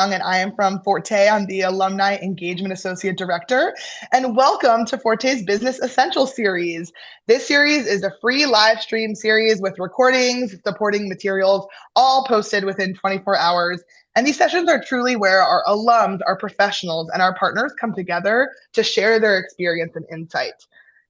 And I am from Forte. I'm the Alumni Engagement Associate Director. And welcome to Forte's Business Essentials series. This series is a free live stream series with recordings, supporting materials, all posted within 24 hours. And these sessions are truly where our alums, our professionals, and our partners come together to share their experience and insight.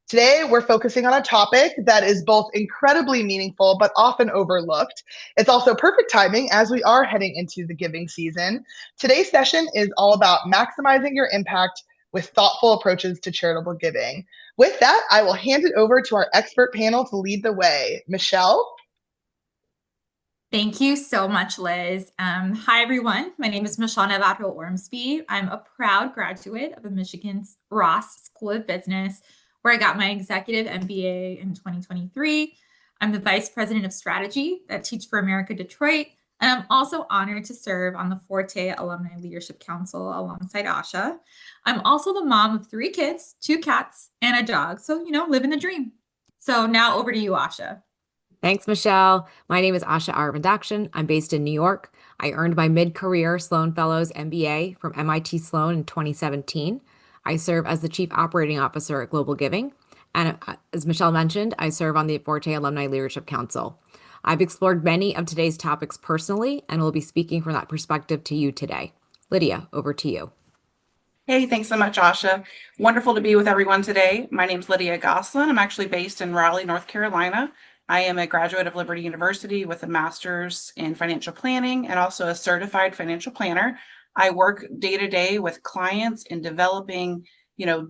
Today, we're focusing on a topic that is both incredibly meaningful but often overlooked. It's also perfect timing as we are heading into the giving season. Today's session is all about maximizing your impact with thoughtful approaches to charitable giving. With that, I will hand it over to our expert panel to lead the way. Michelle? Thank you so much, Liz. Hi, everyone. My name is Michelle Navarro Ormsby. I'm a proud graduate of the Michigan's Ross School of Business, where I got my executive MBA in 2023. I'm the vice president of strategy at Teach for America Detroit, and I'm also honored to serve on the Forte Alumni Leadership Council alongside Asha. I'm also the mom of 3 kids, 2 cats, and a dog. So, living the dream. So now over to you, Asha. Thanks, Michelle. My name is Asha Arvindakshan. I'm based in New York. I earned my mid-career Sloan Fellows MBA from MIT Sloan in 2017. I serve as the Chief Operating Officer at Global Giving. And as Michelle mentioned, I serve on the Forte Alumni Leadership Council. I've explored many of today's topics personally and will be speaking from that perspective to you today. Lydia, over to you. Hey, thanks so much, Asha. Wonderful to be with everyone today. My name is Lydia Goslin. I'm actually based in Raleigh, North Carolina. I am a graduate of Liberty University with a master's in financial planning and also a certified financial planner. I work day to day with clients in developing,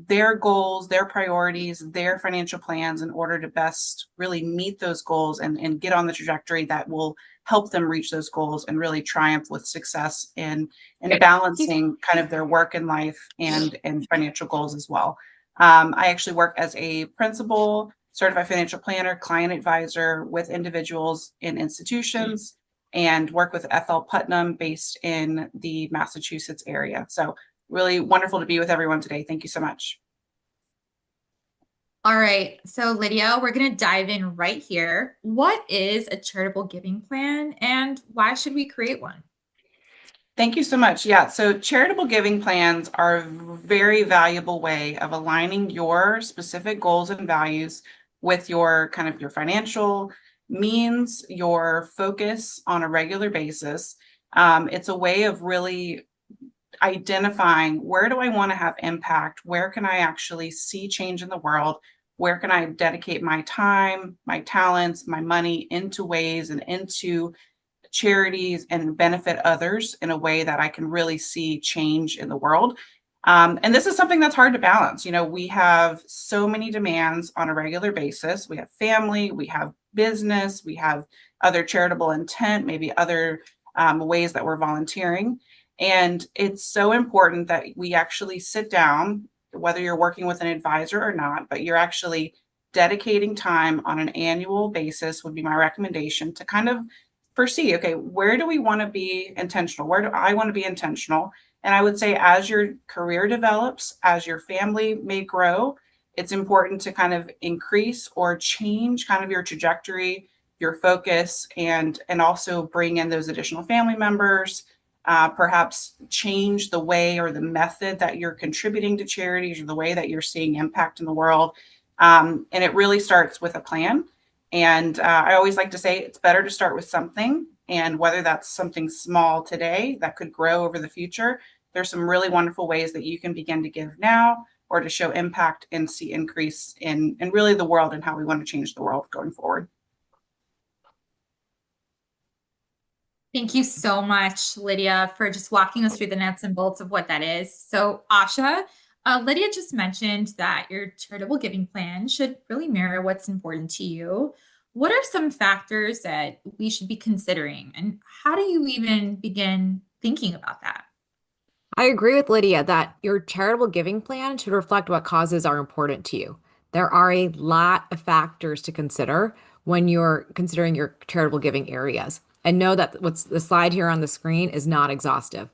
their goals, their priorities, their financial plans in order to best really meet those goals and get on the trajectory that will help them reach those goals and really triumph with success in balancing kind of their work and life and financial goals as well. I actually work as a principal, certified financial planner, client advisor with individuals in institutions, and work with FL Putnam based in the Massachusetts area. So really wonderful to be with everyone today. Thank you so much. All right. So Lydia, we're going to dive in right here. What is a charitable giving plan and why should we create one? Thank you so much. Yeah, so charitable giving plans are a very valuable way of aligning your specific goals and values with your your financial means, your focus on a regular basis. It's a way of really identifying, where do I want to have impact? Where can I actually see change in the world? Where can I dedicate my time, my talents, my money into ways and into charities and benefit others in a way that I can really see change in the world? And this is something that's hard to balance. We have so many demands on a regular basis. We have family, we have business, we have other charitable intent, maybe other ways that we're volunteering. And it's so important that we actually sit down, whether you're working with an advisor or not, but you're actually dedicating time on an annual basis would be my recommendation to kind of foresee, okay, where do we want to be intentional? Where do I want to be intentional? And I would say as your career develops, as your family may grow, it's important to kind of increase or change kind of your trajectory, your focus, and also bring in those additional family members, perhaps change the way or the method that you're contributing to charities or the way that you're seeing impact in the world. And it really starts with a plan. And I always like to say it's better to start with something. And whether that's something small today that could grow over the future, there's some really wonderful ways that you can begin to give now or to show impact and see increase in really the world and how we want to change the world going forward. Thank you so much, Lydia, for just walking us through the nuts and bolts of what that is. So Asha, Lydia just mentioned that your charitable giving plan should really mirror what's important to you. What are some factors that we should be considering, and how do you even begin thinking about that? I agree with Lydia that your charitable giving plan should reflect what causes are important to you. There are a lot of factors to consider when you're considering your charitable giving areas. And know that what's the slide here on the screen is not exhaustive.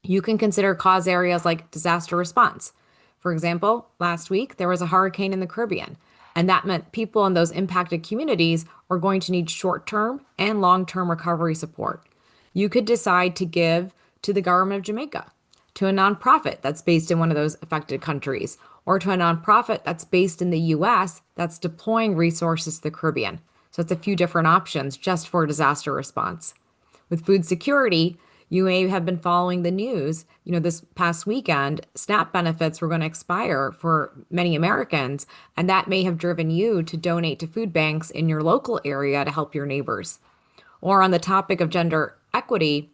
You can consider cause areas like disaster response. For example, last week there was a hurricane in the Caribbean, and that meant people in those impacted communities are going to need short-term and long-term recovery support. You could decide to give to the government of Jamaica, to a nonprofit that's based in one of those affected countries, or to a nonprofit that's based in the US that's deploying resources to the Caribbean. So it's a few different options just for disaster response. With food security, you may have been following the news. This past weekend, SNAP benefits were going to expire for many Americans, and that may have driven you to donate to food banks in your local area to help your neighbors. Or on the topic of gender equity,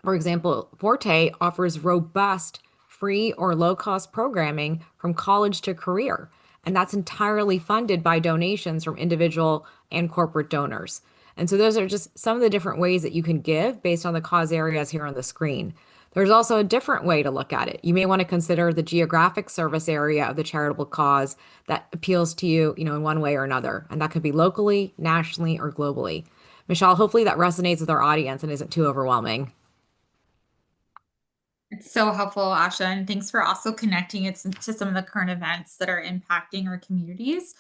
for example, Forte offers robust, free or low cost programming from college to career, and that's entirely funded by donations from individual and corporate donors. And so those are just some of the different ways that you can give based on the cause areas here on the screen. There's also a different way to look at it. You may want to consider the geographic service area of the charitable cause that appeals to you, in one way or another. And that could be locally, nationally, or globally. Michelle, hopefully that resonates with our audience and isn't too overwhelming. It's so helpful, Asha, and thanks for also connecting it to some of the current events that are impacting our communities.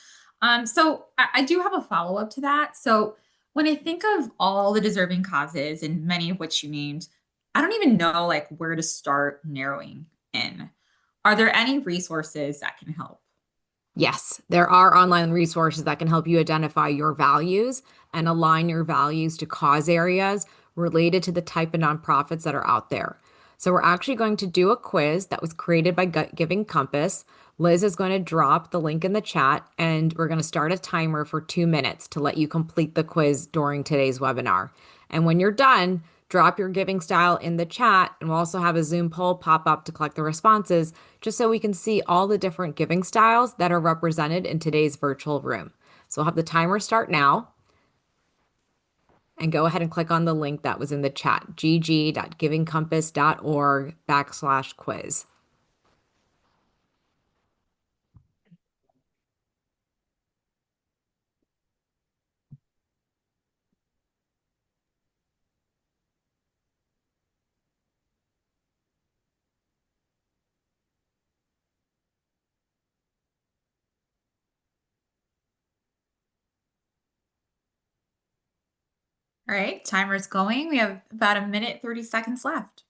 So I do have a follow-up to that. So when I think of all the deserving causes and many of which you named, I don't even know like where to start narrowing in. Are there any resources that can help? Yes, there are online resources that can help you identify your values and align your values to cause areas related to the type of nonprofits that are out there. So we're actually going to do a quiz that was created by Giving Compass. Liz is going to drop the link in the chat, and we're going to start a timer for 2 minutes to let you complete the quiz during today's webinar. And when you're done, drop your giving style in the chat, and we'll also have a Zoom poll pop up to collect the responses, just so we can see all the different giving styles that are represented in today's virtual room. So we'll have the timer start now. And go ahead and click on the link that was in the chat, gg.givingcompass.org/quiz. All right, timer's going. We have about 1 minute, 30 seconds left.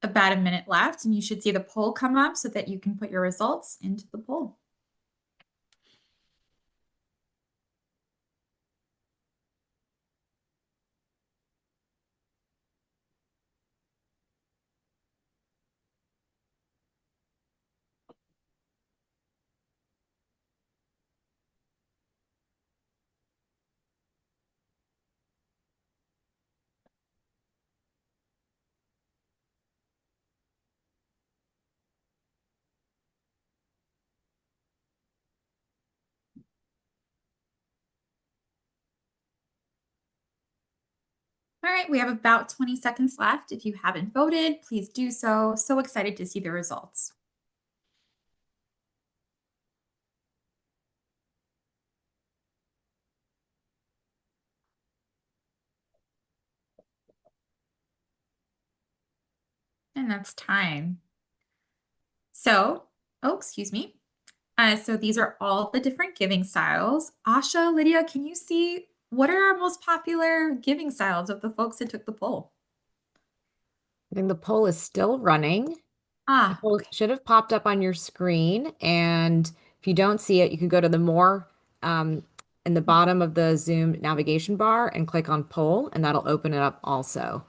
About 1 minute left, and you should see the poll come up so that you can put your results into the poll. All right, we have about 20 seconds left. If you haven't voted, please do so. So excited to see the results. And that's time. So, oh, excuse me. So these are all the different giving styles. Asha, Lydia, can you see what are our most popular giving styles of the folks that took the poll? I think the poll is still running. The poll Okay. should have popped up on your screen. And if you don't see it, you can go to the more in the bottom of the Zoom navigation bar and click on poll, and that'll open it up also.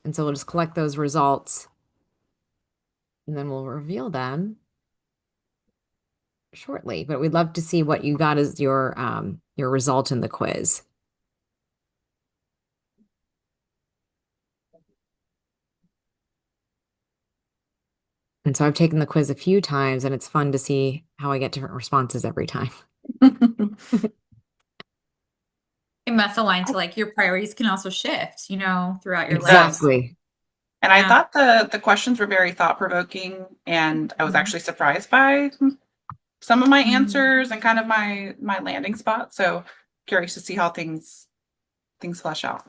And so we'll just collect those results, and then we'll reveal them shortly. But we'd love to see what you got as your result in the quiz. And so I've taken the quiz a few times, and it's fun to see how I get different responses every time. It must align to like your priorities can also shift, throughout your life. Exactly. And I Yeah. thought the questions were very thought-provoking, and I was Mhm. actually surprised by some of my Mhm. answers and kind of my landing spot. So curious to see how things flesh out.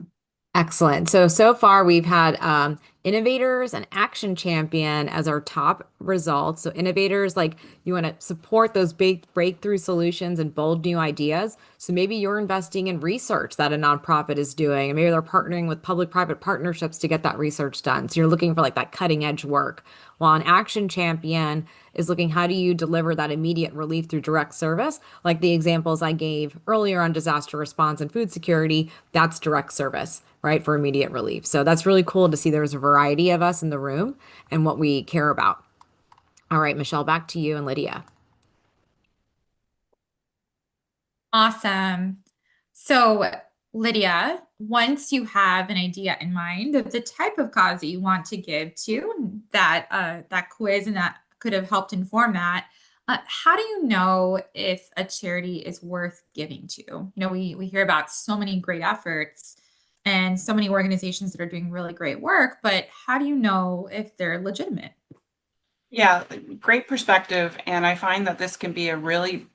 Excellent. So far we've had innovators and action champion as our top results. So innovators, like you want to support those big breakthrough solutions and bold new ideas. So maybe you're investing in research that a nonprofit is doing, and maybe they're partnering with public-private partnerships to get that research done. So you're looking for like that cutting edge work. While an action champion is looking, how do you deliver that immediate relief through direct service? Like the examples I gave earlier on disaster response and food security, that's direct service, right, for immediate relief. So that's really cool to see there's a variety of us in the room and what we care about. All right, Michelle, back to you and Lydia. Awesome. So, Lydia, once you have an idea in mind of the type of cause that you want to give to, that quiz and that could have helped inform that. How do you know if a charity is worth giving to? We hear about so many great efforts and so many organizations that are doing really great work, but how do you know if they're legitimate? Yeah, great perspective. And I find that this can be a really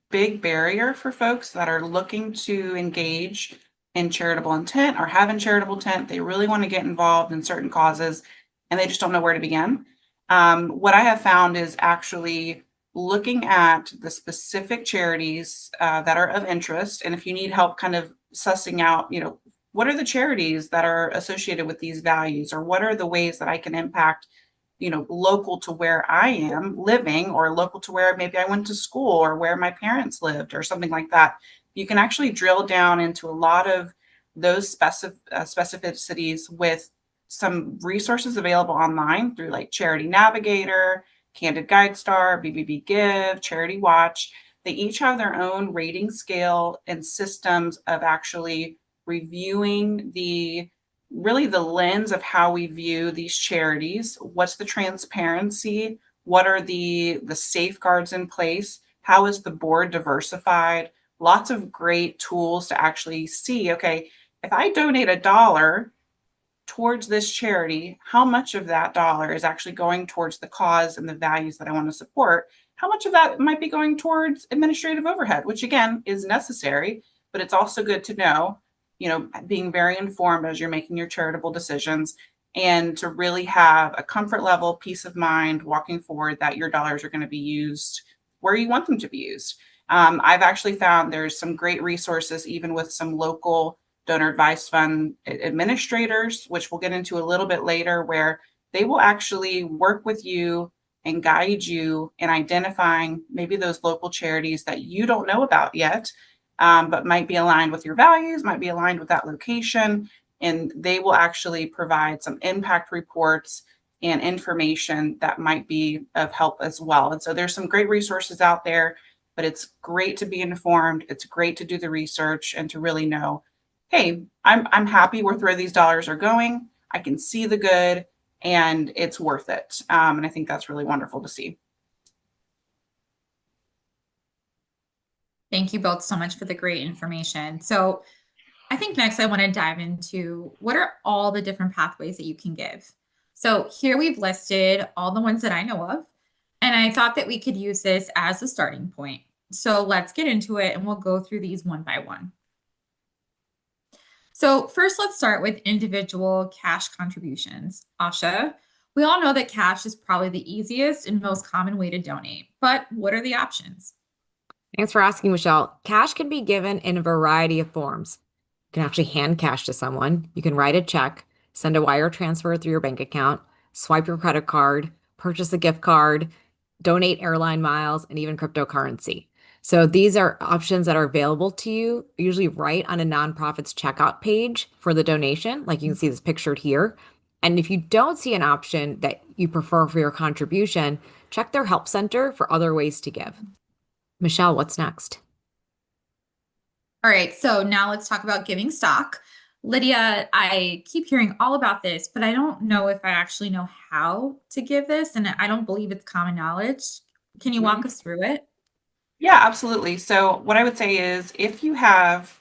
big barrier for folks that are looking to engage in charitable intent or have in charitable intent. They really want to get involved in certain causes and they just don't know where to begin. What I have found is actually looking at the specific charities that are of interest. And if you need help kind of sussing out, what are the charities that are associated with these values, or what are the ways that I can impact local to where I am living, or local to where maybe I went to school or where my parents lived or something like that. You can actually drill down into a lot of those specificities with some resources available online through like Charity Navigator, Candid Guide Star, BBB Give, Charity Watch. They each have their own rating scale and systems of actually reviewing the lens of how we view these charities. What's the transparency? What are the safeguards in place? How is the board diversified? Lots of great tools to actually see, okay, if I donate $1 towards this charity, how much of that dollar is actually going towards the cause and the values that I want to support? How much of that might be going towards administrative overhead, which again is necessary, but it's also good to know, being very informed as you're making your charitable decisions, and to really have a comfort level, peace of mind walking forward that your dollars are going to be used where you want them to be used. I've actually found there's some great resources, even with some local donor advised fund administrators, which we'll get into a little bit later, where they will actually work with you and guide you in identifying maybe those local charities that you don't know about yet, but might be aligned with your values, might be aligned with that location. And they will actually provide some impact reports and information that might be of help as well. And so there's some great resources out there, but it's great to be informed. It's great to do the research and to really know, hey, I'm happy with where these dollars are going. I can see the good and it's worth it. And I think that's really wonderful to see. Thank you both so much for the great information. So I think next I want to dive into what are all the different pathways that you can give. So here we've listed all the ones that I know of, and I thought that we could use this as a starting point. So let's get into it and we'll go through these one by one. So first, let's start with individual cash contributions. Asha, we all know that cash is probably the easiest and most common way to donate, but what are the options? Thanks for asking, Michelle. Cash can be given in a variety of forms. You can actually hand cash to someone. You can write a check, send a wire transfer through your bank account, swipe your credit card, purchase a gift card, donate airline miles, and even cryptocurrency. So these are options that are available to you, usually right on a nonprofit's checkout page for the donation, like you can see this pictured here. And if you don't see an option that you prefer for your contribution, check their help center for other ways to give. Michelle, what's next? All right, so now let's talk about giving stock. Lydia, I keep hearing all about this, but I don't know if I actually know how to give this, and I don't believe it's common knowledge. Can you walk us through it? Yeah, absolutely. So what I would say is if you have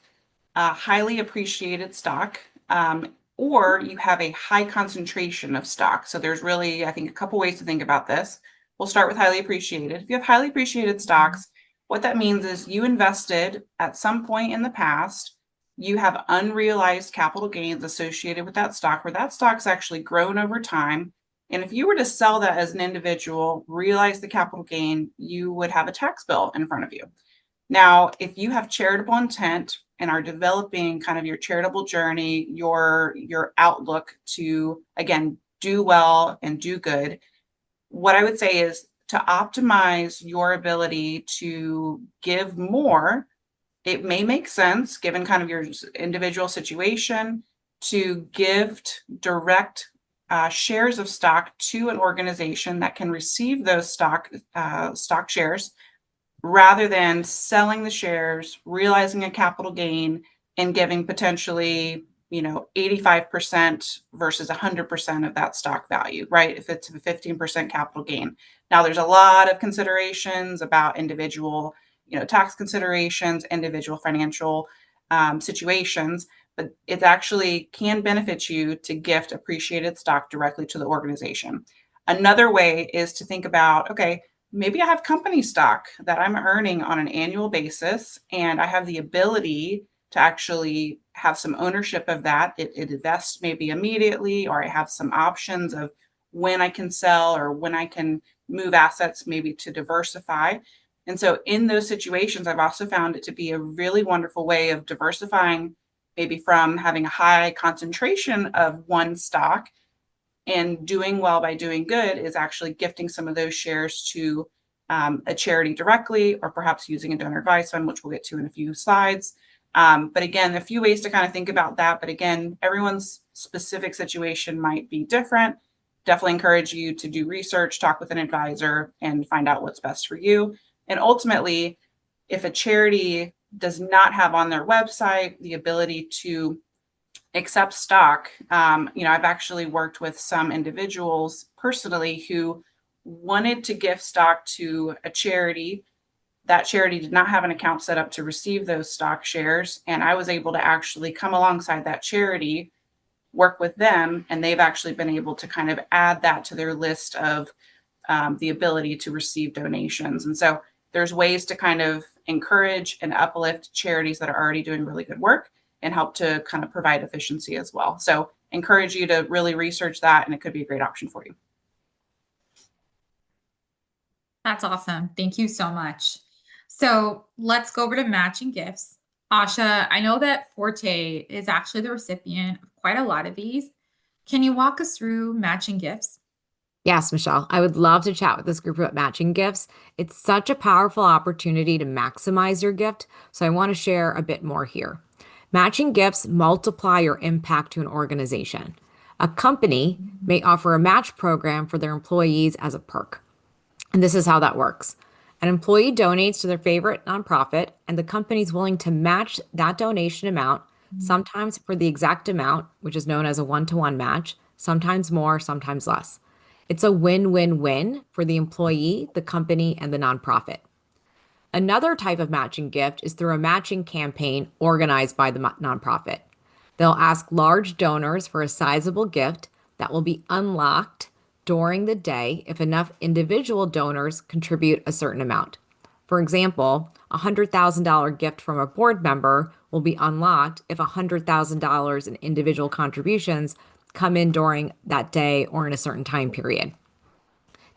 highly appreciated stock, or you have a high concentration of stock. So there's really, I think, a couple ways to think about this. We'll start with highly appreciated. If you have highly appreciated stocks, what that means is you invested at some point in the past, you have unrealized capital gains associated with that stock, where that stock's actually grown over time. And if you were to sell that as an individual, realize the capital gain, you would have a tax bill in front of you. Now, if you have charitable intent and are developing kind of your charitable journey, your outlook to, again, do well and do good, what I would say is to optimize your ability to give more. It may make sense, given kind of your individual situation, to gift direct shares of stock to an organization that can receive those stock shares, rather than selling the shares, realizing a capital gain, and giving potentially 85% versus 100% of that stock value, right? If it's a 15% capital gain. Now, there's a lot of considerations about individual, tax considerations, individual financial situations, but it actually can benefit you to gift appreciated stock directly to the organization. Another way is to think about, okay, maybe I have company stock that I'm earning on an annual basis, and I have the ability to actually have some ownership of that. It invests maybe immediately, or I have some options of when I can sell or when I can move assets maybe to diversify. And so in those situations, I've also found it to be a really wonderful way of diversifying, maybe from having a high concentration of one stock. And doing well by doing good is actually gifting some of those shares to a charity directly, or perhaps using a donor advised fund, which we'll get to in a few slides. But again, a few ways to kind of think about that. But again, everyone's specific situation might be different. Definitely encourage you to do research, talk with an advisor, and find out what's best for you. And ultimately, if a charity does not have on their website the ability to accept stock, I've actually worked with some individuals personally who wanted to gift stock to a charity. That charity did not have an account set up to receive those stock shares, and I was able to actually come alongside that charity, work with them, and they've actually been able to kind of add that to their list of the ability to receive donations. And so there's ways to kind of encourage and uplift charities that are already doing really good work and help to kind of provide efficiency as well. So encourage you to really research that, and it could be a great option for you. That's awesome. Thank you so much. So let's go over to matching gifts. Asha, I know that Forte is actually the recipient of quite a lot of these. Can you walk us through matching gifts? Yes, Michelle, I would love to chat with this group about matching gifts. It's such a powerful opportunity to maximize your gift, so I want to share a bit more here. Matching gifts multiply your impact to an organization. A company may offer a match program for their employees as a perk. And this is how that works. An employee donates to their favorite nonprofit, and the company is willing to match that donation amount, sometimes for the exact amount, which is known as a one-to-one match, sometimes more, sometimes less. It's a win-win-win for the employee, the company, and the nonprofit. Another type of matching gift is through a matching campaign organized by the nonprofit. They'll ask large donors for a sizable gift that will be unlocked during the day if enough individual donors contribute a certain amount. For example, a $100,000 gift from a board member will be unlocked if $100,000 in individual contributions come in during that day or in a certain time period.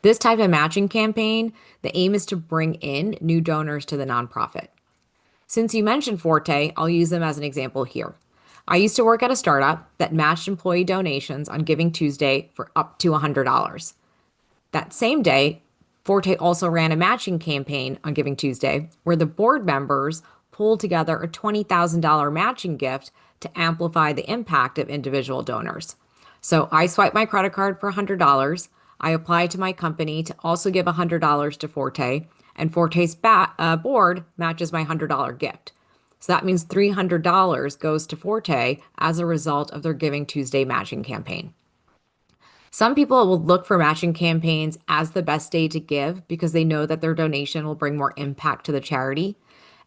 This type of matching campaign, the aim is to bring in new donors to the nonprofit. Since you mentioned Forte, I'll use them as an example here. I used to work at a startup that matched employee donations on Giving Tuesday for up to $100. That same day, Forte also ran a matching campaign on Giving Tuesday where the board members pulled together a $20,000 matching gift to amplify the impact of individual donors. So I swiped my credit card for $100. I applied to my company to also give $100 to Forte, and Forte's board matches my $100 gift. So that means $300 goes to Forte as a result of their Giving Tuesday matching campaign. Some people will look for matching campaigns as the best day to give because they know that their donation will bring more impact to the charity.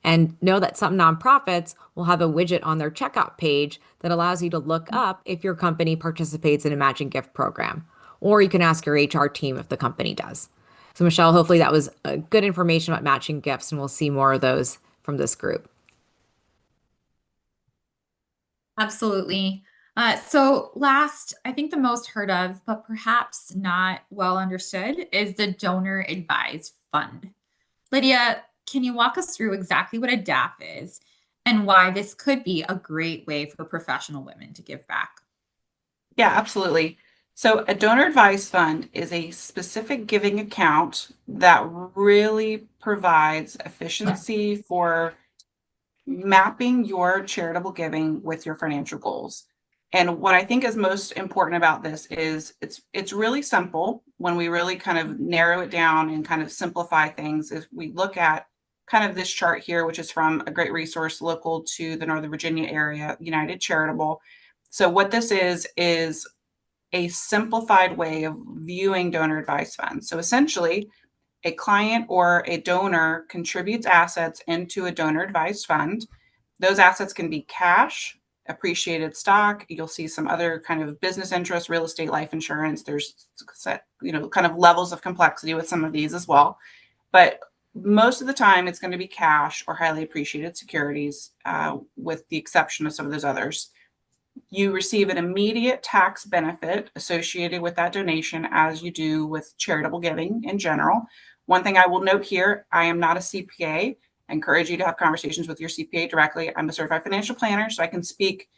And know that some nonprofits will have a widget on their checkout page that allows you to look up if your company participates in a matching gift program. Or you can ask your HR team if the company does. So, Michelle, hopefully that was good information about matching gifts, and we'll see more of those from this group. Absolutely. So last, I think the most heard of, but perhaps not well understood, is the donor advised fund. Lydia, can you walk us through exactly what a DAF is and why this could be a great way for professional women to give back? Yeah, absolutely. So a donor advised fund is a specific giving account that really provides efficiency for mapping your charitable giving with your financial goals. And what I think is most important about this is it's really simple when we really kind of narrow it down and kind of simplify things. If we look at kind of this chart here, which is from a great resource local to the Northern Virginia area, United Charitable. So what this is a simplified way of viewing donor advised funds. So essentially, a client or a donor contributes assets into a donor advised fund. Those assets can be cash, appreciated stock. You'll see some other kind of business interests, real estate, life insurance. There's kind of levels of complexity with some of these as well. But most of the time, it's going to be cash or highly appreciated securities, with the exception of some of those others. You receive an immediate tax benefit associated with that donation, as you do with charitable giving in general. One thing I will note here, I am not a CPA. I encourage you to have conversations with your CPA directly. I'm a certified financial planner, so I can speak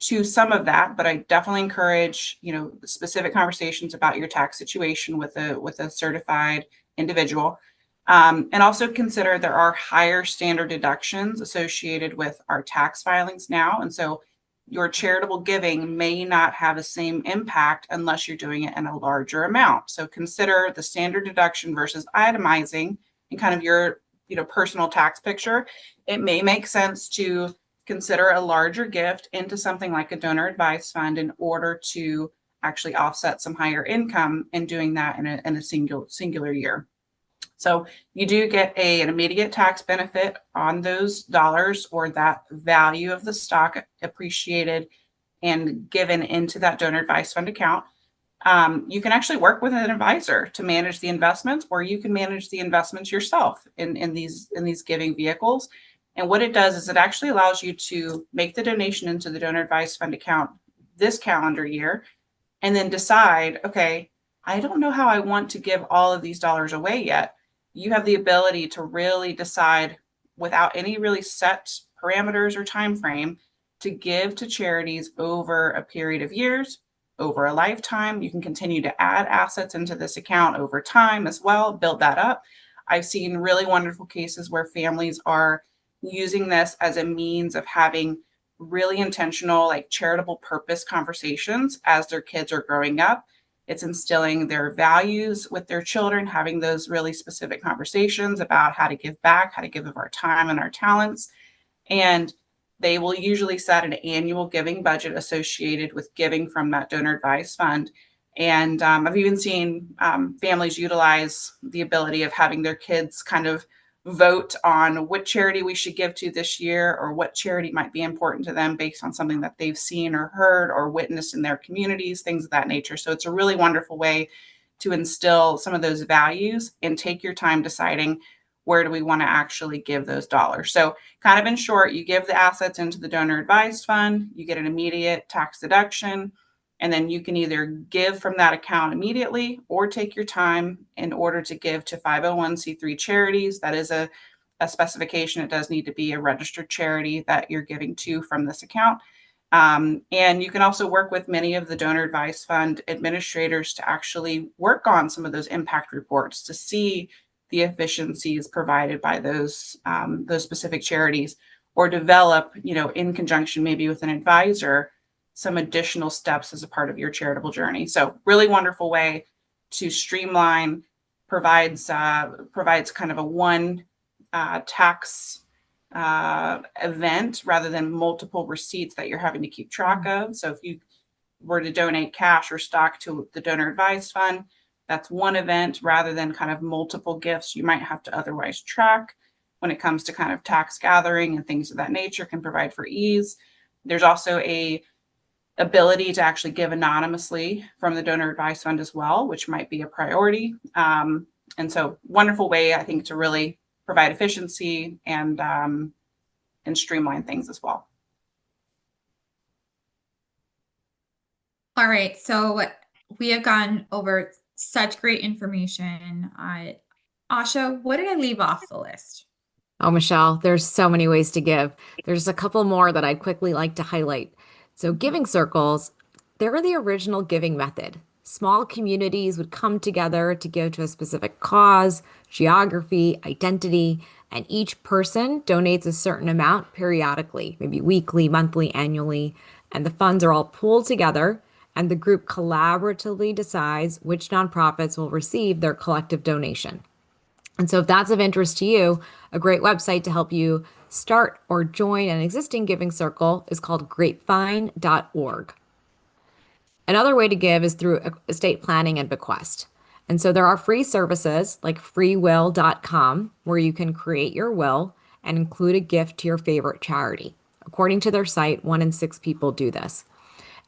to some of that, but I definitely encourage, specific conversations about your tax situation with a certified individual. And also consider there are higher standard deductions associated with our tax filings now. And so your charitable giving may not have the same impact unless you're doing it in a larger amount. So consider the standard deduction versus itemizing in kind of your personal tax picture. It may make sense to consider a larger gift into something like a donor advised fund in order to actually offset some higher income and doing that in a singular year. So you do get an immediate tax benefit on those dollars or that value of the stock appreciated and given into that donor advised fund account. You can actually work with an advisor to manage the investments, or you can manage the investments yourself in these giving vehicles. And what it does is it actually allows you to make the donation into the donor advised fund account this calendar year, and then decide, okay, I don't know how I want to give all of these dollars away yet. You have the ability to really decide without any really set parameters or time frame to give to charities over a period of years, over a lifetime. You can continue to add assets into this account over time as well, build that up. I've seen really wonderful cases where families are using this as a means of having really intentional, like charitable purpose conversations as their kids are growing up. It's instilling their values with their children, having those really specific conversations about how to give back, how to give of our time and our talents. And they will usually set an annual giving budget associated with giving from that donor advised fund. And I've even seen families utilize the ability of having their kids kind of vote on what charity we should give to this year, or what charity might be important to them based on something that they've seen or heard or witnessed in their communities, things of that nature. So it's a really wonderful way to instill some of those values and take your time deciding where do we want to actually give those dollars. So kind of in short, you give the assets into the donor advised fund, you get an immediate tax deduction, and then you can either give from that account immediately or take your time in order to give to 501c3 charities. That is a specification. It does need to be a registered charity that you're giving to from this account. And you can also work with many of the donor advised fund administrators to actually work on some of those impact reports to see the efficiencies provided by those specific charities, or develop, in conjunction maybe with an advisor, some additional steps as a part of your charitable journey. So really wonderful way to streamline, provides kind of a one tax event rather than multiple receipts that you're having to keep track of. So if you were to donate cash or stock to the donor advised fund, that's one event rather than kind of multiple gifts you might have to otherwise track. when it comes to kind of tax gathering and things of that nature, can provide for ease. There's also a ability to actually give anonymously from the donor advised fund as well, which might be a priority. And so wonderful way, I think, to really provide efficiency and streamline things as well. All right, so we have gone over such great information. Asha, what did I leave off the list? Oh, Michelle, there's so many ways to give. There's a couple more that I'd quickly like to highlight. So, giving circles, they're the original giving method. Small communities would come together to give to a specific cause, geography, identity, and each person donates a certain amount periodically, maybe weekly, monthly, annually, and the funds are all pooled together, and the group collaboratively decides which nonprofits will receive their collective donation. And so, if that's of interest to you, a great website to help you start or join an existing giving circle is called grapevine.org. Another way to give is through estate planning and bequest. And so, there are free services like freewill.com where you can create your will and include a gift to your favorite charity. According to their site, 1 in 6 people do this.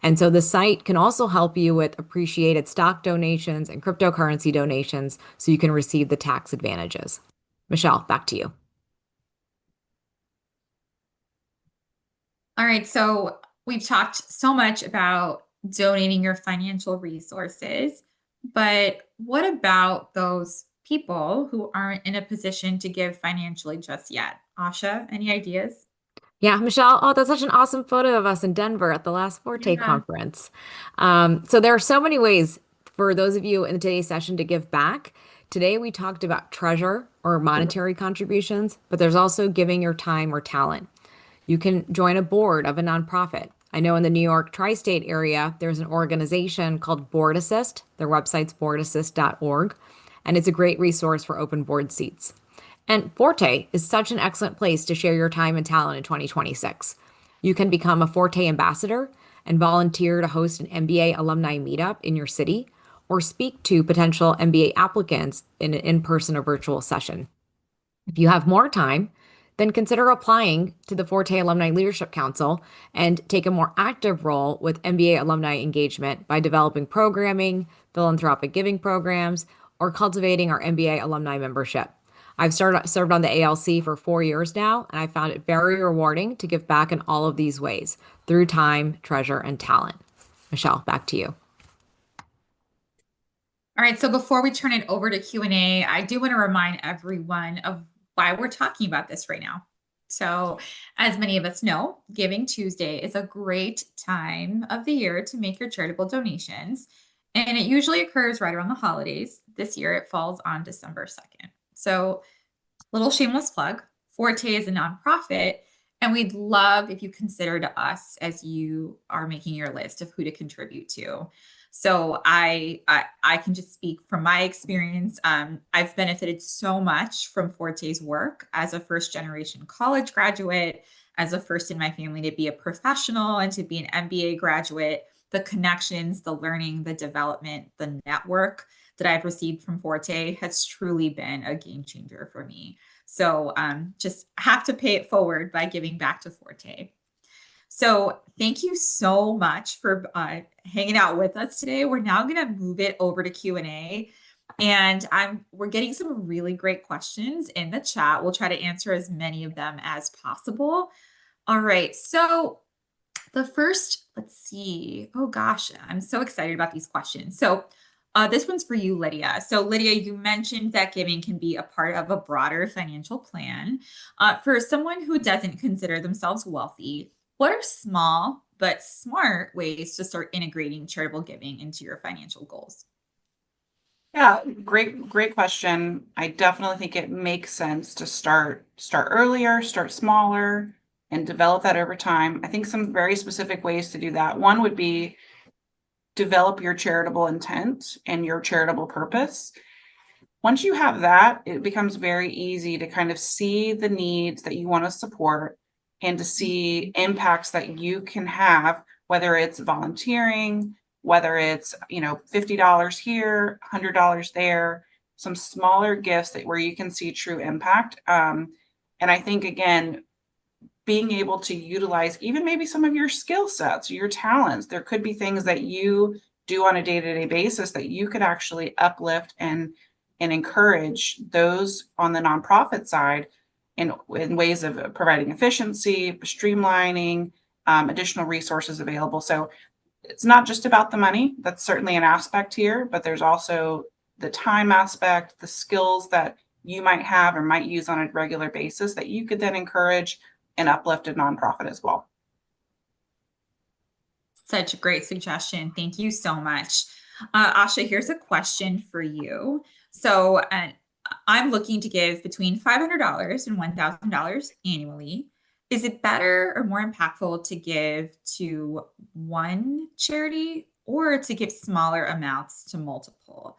And so the site can also help you with appreciated stock donations and cryptocurrency donations so you can receive the tax advantages. Michelle, back to you. All right, so we've talked so much about donating your financial resources, but what about those people who aren't in a position to give financially just yet? Asha, any ideas? Yeah, Michelle. Oh, that's such an awesome photo of us in Denver at the last Forte Yeah. conference. So there are so many ways for those of you in today's session to give back. Today we talked about treasure or monetary contributions, but there's also giving your time or talent. You can join a board of a nonprofit. I know in the New York tri-state area, there's an organization called Board Assist. Their website's boardassist.org, and it's a great resource for open board seats. And Forte is such an excellent place to share your time and talent in 2026. You can become a Forte ambassador and volunteer to host an MBA alumni meetup in your city or speak to potential MBA applicants in an in-person or virtual session. If you have more time, then consider applying to the Forte Alumni Leadership Council and take a more active role with MBA alumni engagement by developing programming, philanthropic giving programs, or cultivating our MBA alumni membership. I've served on the ALC for 4 years now, and I found it very rewarding to give back in all of these ways through time, treasure, and talent. Michelle, back to you. All right, so before we turn it over to Q&A, I do want to remind everyone of why we're talking about this right now. So, as many of us know, Giving Tuesday is a great time of the year to make your charitable donations, and it usually occurs right around the holidays. This year, it falls on December 2nd. So, little shameless plug, Forte is a nonprofit, and we'd love if you considered us as you are making your list of who to contribute to. So I can just speak from my experience. I've benefited so much from Forte's work as a first generation college graduate, as a first in my family to be a professional and to be an MBA graduate. The connections, the learning, the development, the network that I've received from Forte has truly been a game changer for me. So just have to pay it forward by giving back to Forte. So thank you so much for hanging out with us today. We're now going to move it over to Q&A. And we're getting some really great questions in the chat. We'll try to answer as many of them as possible. All right. So the first, let's see. Oh gosh, I'm so excited about these questions. So this one's for you, Lydia. So Lydia, you mentioned that giving can be a part of a broader financial plan. For someone who doesn't consider themselves wealthy, what are small but smart ways to start integrating charitable giving into your financial goals? Yeah, great question. I definitely think it makes sense to start earlier, start smaller, and develop that over time. I think some very specific ways to do that. One would be develop your charitable intent and your charitable purpose. Once you have that, it becomes very easy to kind of see the needs that you want to support and to see impacts that you can have, whether it's volunteering, whether it's, $50 here, $100 there, some smaller gifts where you can see true impact. And I think, again, being able to utilize even maybe some of your skill sets, your talents. There could be things that you do on a day-to-day basis that you could actually uplift and encourage those on the nonprofit side in ways of providing efficiency, streamlining, additional resources available. So it's not just about the money. That's certainly an aspect here, but there's also the time aspect, the skills that you might have or might use on a regular basis that you could then encourage and uplift a nonprofit as well. Such a great suggestion. Thank you so much. Asha, here's a question for you. So I'm looking to give between $500 and $1,000 annually. Is it better or more impactful to give to one charity or to give smaller amounts to multiple?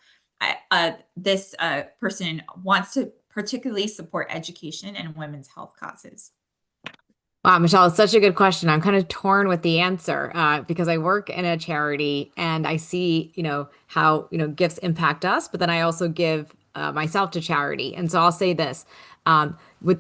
This person wants to particularly support education and women's health causes. Wow, Michelle, it's such a good question. I'm kind of torn with the answer because I work in a charity and I see, how, gifts impact us, but then I also give myself to charity. And so I'll say this, with,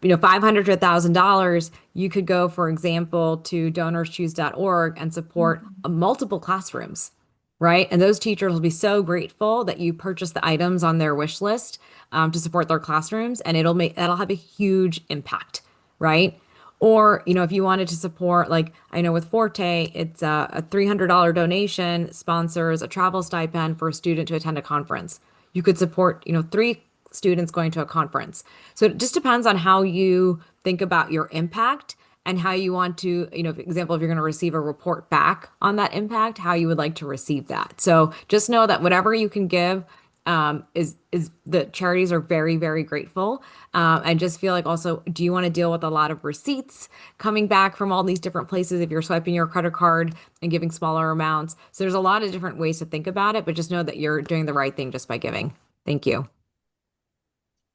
$500 to $1,000, you could go, for example, to donorschoose.org and support multiple classrooms, right? And those teachers will be so grateful that you purchase the items on their wish list to support their classrooms, and that'll have a huge impact, right? Or, if you wanted to support, like I know with Forte, it's a $300 donation sponsors a travel stipend for a student to attend a conference. You could support, 3 students going to a conference. So it just depends on how you think about your impact and how you want to, for example, if you're going to receive a report back on that impact, how you would like to receive that. So just know that whatever you can give is the charities are very, very grateful. I just feel like also, do you want to deal with a lot of receipts coming back from all these different places if you're swiping your credit card and giving smaller amounts? So there's a lot of different ways to think about it, but just know that you're doing the right thing just by giving. Thank you.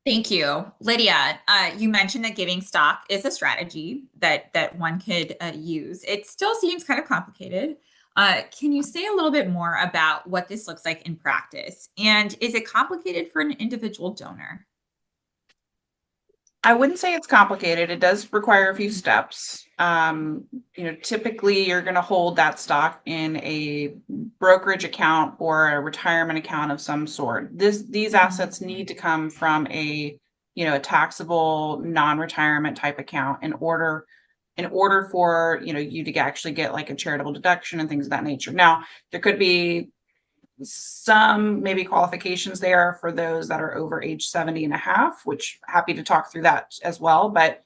Thank you. Lydia, you mentioned that giving stock is a strategy that one could use. It still seems kind of complicated. Can you say a little bit more about what this looks like in practice? And is it complicated for an individual donor? I wouldn't say it's complicated. It does require a few steps. Typically you're going to hold that stock in a brokerage account or a retirement account of some sort. These assets need to come from a taxable non-retirement type account in order for you to actually get like a charitable deduction and things of that nature. Now, there could be some maybe qualifications there for those that are over age 70 and a half, which happy to talk through that as well. But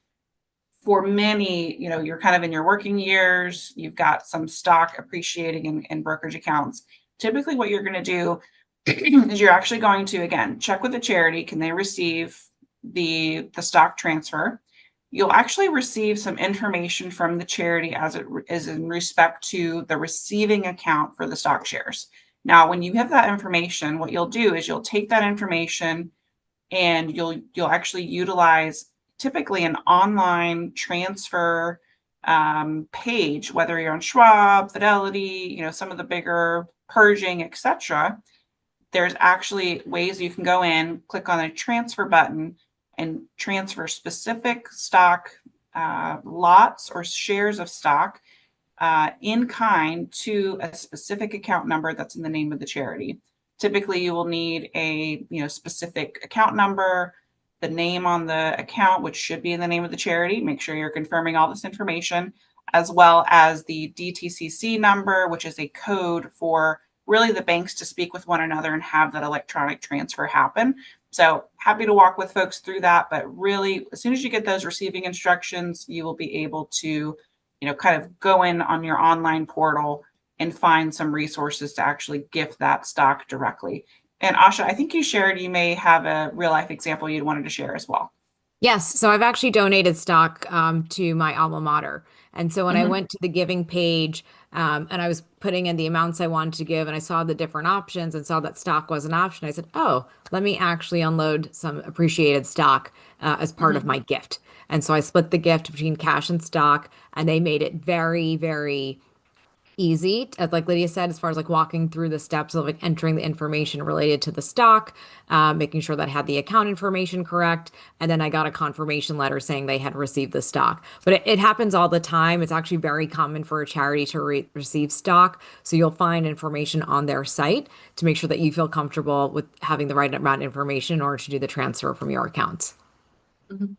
for many, you're kind of in your working years, you've got some stock appreciating in brokerage accounts. Typically what you're going to do is you're actually going to, again, check with the charity. Can they receive the stock transfer? You'll actually receive some information from the charity as it is in respect to the receiving account for the stock shares. Now, when you have that information, what you'll do is you'll take that information and you'll actually utilize typically an online transfer page, whether you're on Schwab, Fidelity, some of the bigger Pershing, etc. There's actually ways you can go in, click on a transfer button, and transfer specific stock lots or shares of stock in kind to a specific account number that's in the name of the charity. Typically, you will need a specific account number, the name on the account, which should be in the name of the charity. Make sure you're confirming all this information, as well as the DTCC number, which is a code for really the banks to speak with one another and have that electronic transfer happen. So happy to walk with folks through that, but really, as soon as you get those receiving instructions, you will be able to kind of go in on your online portal and find some resources to actually gift that stock directly. And Asha, I think you may have a real life example you'd wanted to share as well. Yes, so I've actually donated stock to my alma mater. And so when I went to the giving page and I was putting in the amounts I wanted to give and I saw the different options and saw that stock was an option, I said, oh, let me actually unload some appreciated stock as part of my gift. And so I split the gift between cash and stock, and they made it very, very easy, as like Lydia said, as far as like walking through the steps of like entering the information related to the stock, making sure that I had the account information correct, and then I got a confirmation letter saying they had received the stock. But it happens all the time. It's actually very common for a charity to receive stock, so you'll find information on their site to make sure that you feel comfortable with having the right amount of information in order to do the transfer from your accounts. Mhm.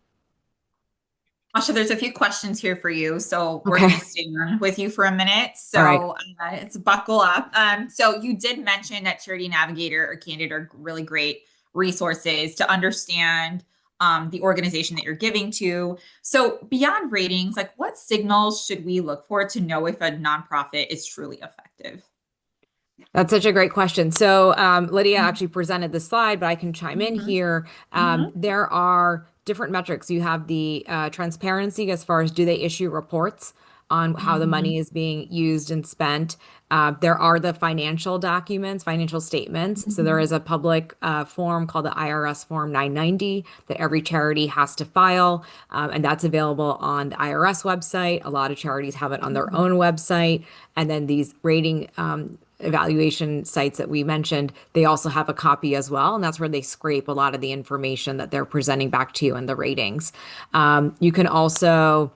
Asha, there's a few questions here for you, so we're Okay. going to stay on with you for a minute. All right. So it's buckle up. So you did mention that Charity Navigator or Candid are really great resources to understand the organization that you're giving to. So beyond ratings, like what signals should we look for to know if a nonprofit is truly effective? That's such a great question. So, Lydia actually presented the slide, but I can chime in here. There are different metrics. You have the transparency as far as do they issue reports on how the money is being used and spent. There are the financial documents, financial statements. So there is a public form called the IRS Form 990 that every charity has to file, and that's available on the IRS website. A lot of charities have it on their own website. And then these rating evaluation sites that we mentioned, they also have a copy as well. And that's where they scrape a lot of the information that they're presenting back to you in the ratings. You can also,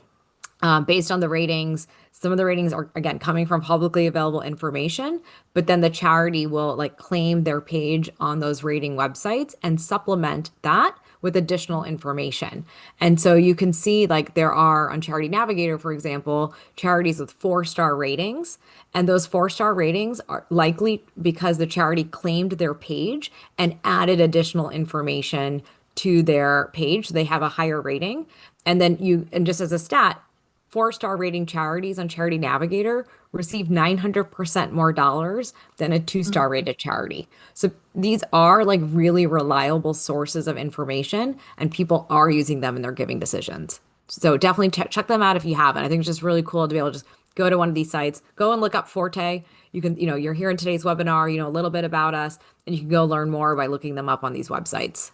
based on the ratings, some of the ratings are, again, coming from publicly available information, but then the charity will like claim their page on those rating websites and supplement that with additional information. And so you can see like there are on Charity Navigator, for example, charities with 4-star ratings. And those 4-star ratings are likely because the charity claimed their page and added additional information to their page. They have a higher rating. And then and just as a stat, 4-star rating charities on Charity Navigator receive 900% more dollars than a 2-star rated charity. So these are like really reliable sources of information, and people are using them in their giving decisions. So definitely check them out if you haven't. I think it's just really cool to be able to just go to one of these sites, go and look up Forte. You can, you're here in today's webinar, a little bit about us, and you can go learn more by looking them up on these websites.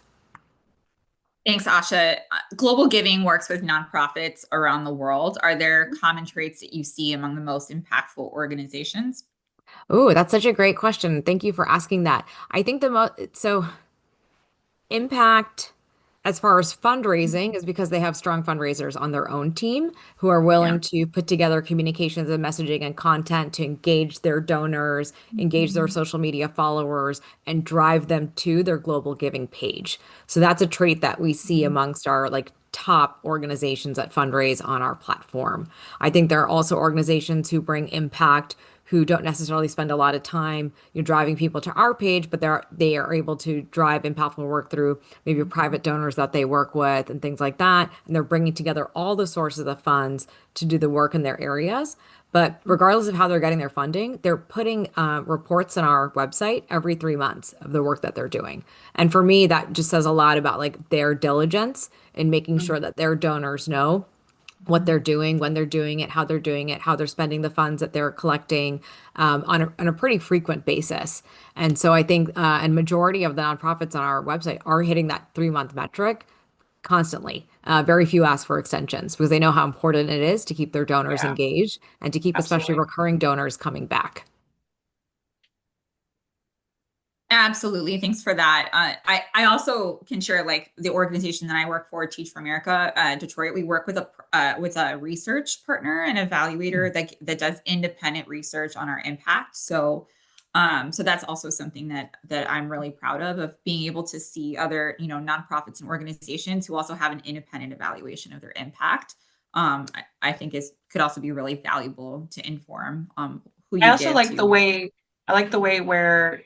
Thanks, Asha. Global Giving works with nonprofits around the world. Are there common traits that you see among the most impactful organizations? Oh, that's such a great question. Thank you for asking that. I think so impact as far as fundraising is because they have strong fundraisers on their own team who are willing to put together communications and messaging and content to engage their donors, engage their social media followers, and drive them to their global giving page. So that's a trait that we see amongst our like top organizations that fundraise on our platform. I think there are also organizations who bring impact who don't necessarily spend a lot of time, driving people to our page, but they are able to drive impactful work through maybe private donors that they work with and things like that. And they're bringing together all the sources of funds to do the work in their areas. But regardless of how they're getting their funding, they're putting reports on our website every 3 months of the work that they're doing. And for me, that just says a lot about like their diligence in making sure that their donors know what they're doing, when they're doing it, how they're spending the funds that they're collecting on a pretty frequent basis. And so I think, and majority of the nonprofits on our website are hitting that 3-month metric constantly. Very few ask for extensions because they know how important it is to keep their donors Yeah, engaged and to keep especially absolutely. recurring donors coming back. Absolutely. Thanks for that. I also can share like the organization that I work for, Teach for America, Detroit. We work with a research partner and evaluator that does independent research on our impact. So so that's also something that I'm really proud of being able to see other, nonprofits and organizations who also have an independent evaluation of their impact. I think could also be really valuable to inform who I you also give like to. I like the way where,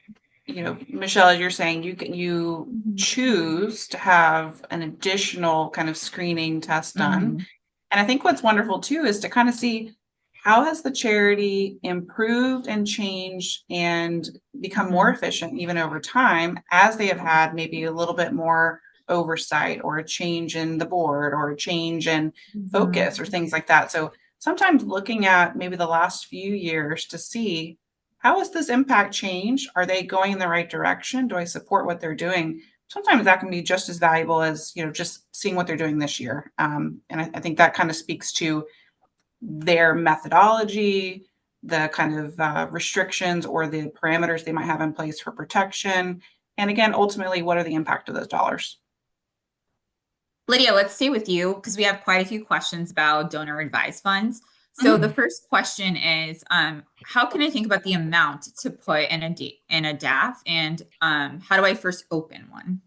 Michelle, as you're saying, you choose to have an additional kind of screening test done. And I think what's wonderful too is to kind of see how has the charity improved and changed and become more efficient even over time as they have had maybe a little bit more oversight or a change in the board or a change in focus or things like that. So sometimes looking at maybe the last few years to see how has this impact changed? Are they going in the right direction? Do I support what they're doing? Sometimes that can be just as valuable as, just seeing what they're doing this year. And I think that kind of speaks to their methodology, the kind of restrictions or the parameters they might have in place for protection. And again, ultimately, what are the impact of those dollars? Lydia, let's stay with you because we have quite a few questions about donor advised funds. So the first question is, how can I think about the amount to put in a DAF, and how do I first open one?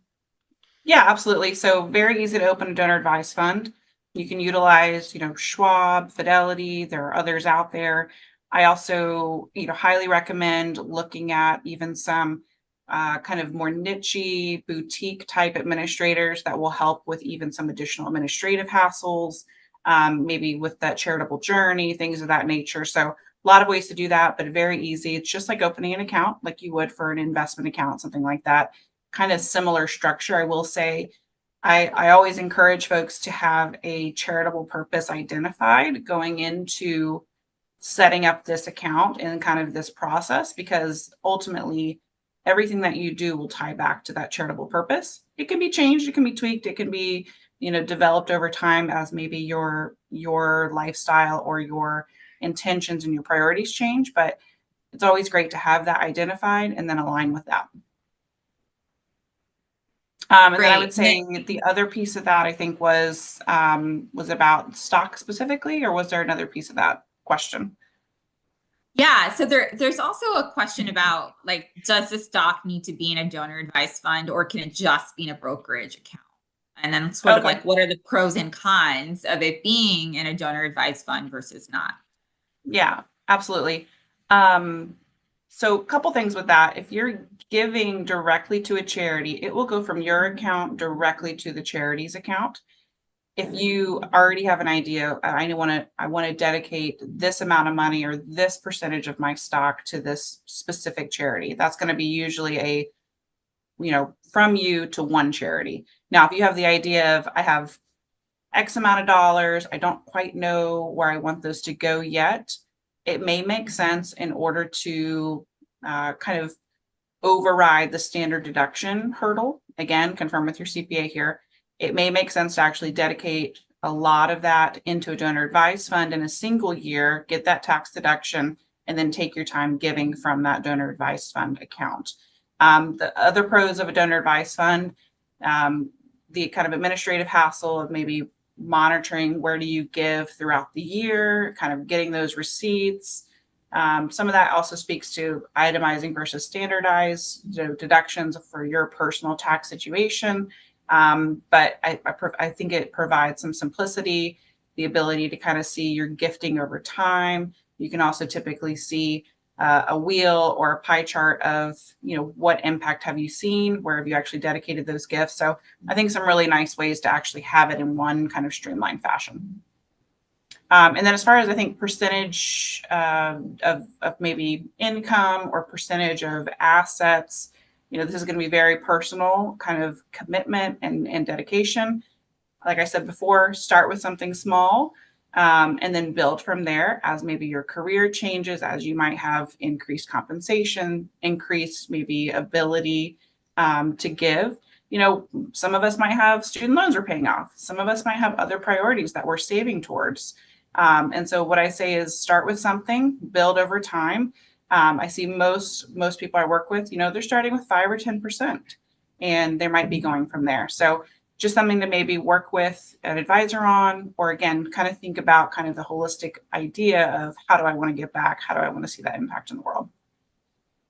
Yeah, absolutely. So very easy to open a donor advised fund. You can utilize, Schwab, Fidelity. There are others out there. I also, highly recommend looking at even some kind of more niche boutique type administrators that will help with even some additional administrative hassles, maybe with that charitable journey, things of that nature. So a lot of ways to do that, but very easy. It's just like opening an account like you would for an investment account, something like that. Kind of similar structure. I will say I always encourage folks to have a charitable purpose identified going into setting up this account and kind of this process, because ultimately everything that you do will tie back to that charitable purpose. It can be changed, it can be tweaked, it can be, developed over time as maybe your lifestyle or your intentions and your priorities change, but it's always great to have that identified and then align with that. And then I would say the other piece of that, I think, was about stock specifically, or was there another piece of that question? Yeah, so there's also a question about, like, does the stock need to be in a donor advised fund, or can it just be in a brokerage account? And then sort of like, what are the pros and cons of it being in a donor advised fund versus not? Yeah, absolutely. So a couple things with that. If you're giving directly to a charity, it will go from your account directly to the charity's account. If you already have an idea, I want to dedicate this amount of money or this percentage of my stock to this specific charity, that's going to be usually from you to one charity. Now, if you have the idea of, I have X amount of dollars, I don't quite know where I want those to go yet, it may make sense, in order to kind of override the standard deduction hurdle. Again, confirm with your CPA here. It may make sense to actually dedicate a lot of that into a donor advised fund in a single year, get that tax deduction, and then take your time giving from that donor advised fund account. The other pros of a donor advised fund, the kind of administrative hassle of maybe monitoring where do you give throughout the year, kind of getting those receipts. Some of that also speaks to itemizing versus standardized deductions for your personal tax situation. But I think it provides some simplicity, the ability to kind of see your gifting over time. You can also typically see a wheel or a pie chart of, what impact have you seen? Where have you actually dedicated those gifts? So I think some really nice ways to actually have it in one kind of streamlined fashion. And then as far as, I think, percentage of maybe income or percentage of assets, this is going to be very personal kind of commitment and dedication. Like I said before, start with something small, and then build from there as maybe your career changes, as you might have increased compensation, increased maybe ability to give. Some of us might have student loans we're paying off. Some of us might have other priorities that we're saving towards. And so what I say is start with something, build over time. I see most people I work with, they're starting with 5 or 10%, and they might be going from there. So just something to maybe work with an advisor on, or again, kind of think about kind of the holistic idea of, how do I want to give back? How do I want to see that impact in the world?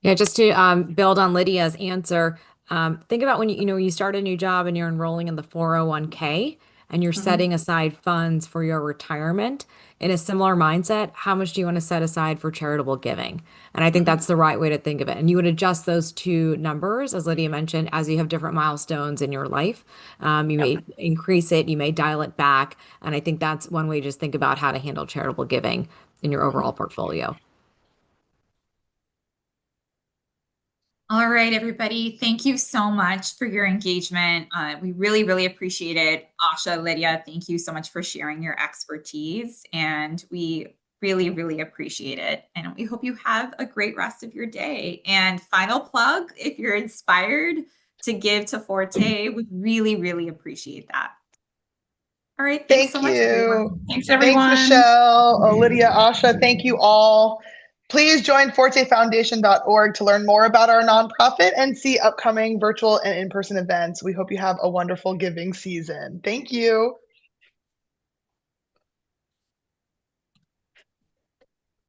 Yeah, just to build on Lydia's answer, think about when you start a new job and you're enrolling in the 401k and you're setting aside funds for your retirement. In a similar mindset, how much do you want to set aside for charitable giving? And I think that's the right way to think of it. And you would adjust those two numbers, as Lydia mentioned, as you have different milestones in your life. You may increase it, you may dial it back. And I think that's one way to just think about how to handle charitable giving in your overall portfolio. All right, everybody. Thank you so much for your engagement. We really, really appreciate it. Asha, Lydia, thank you so much for sharing your expertise. And we really, really appreciate it. And we hope you have a great rest of your day. And final plug, if you're inspired to give to Forte, would really, really appreciate that. All right. Thanks so much, everyone. Thanks, everyone. Thanks, Michelle, Lydia, Asha. Thank you all. Please join fortefoundation.org to learn more about our nonprofit and see upcoming virtual and in-person events. We hope you have a wonderful giving season. Thank you.